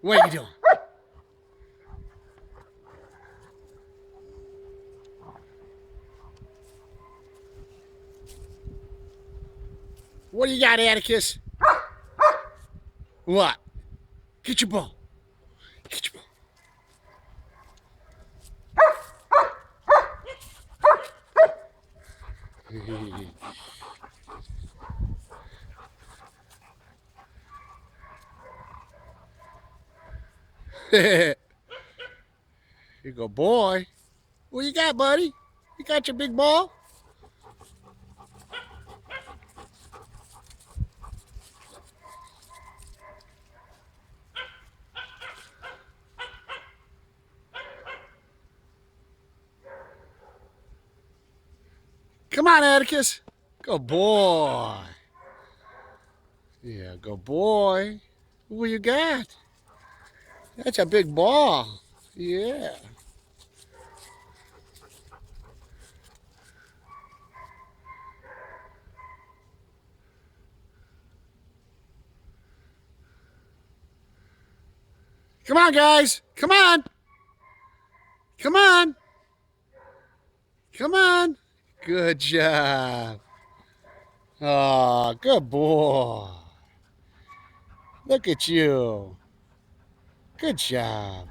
What are you doing? What do you got, Atticus? What? Get your ball. Get your ball. Here you go, boy. What you got, buddy? You got your big ball? Come on, Atticus. Go, boy. Yeah, go, boy. What you got? That's a big ball. Yeah. Come on, guys. Come on. Come on. Come on. Good job. Oh, good boy. Look at you. Good job.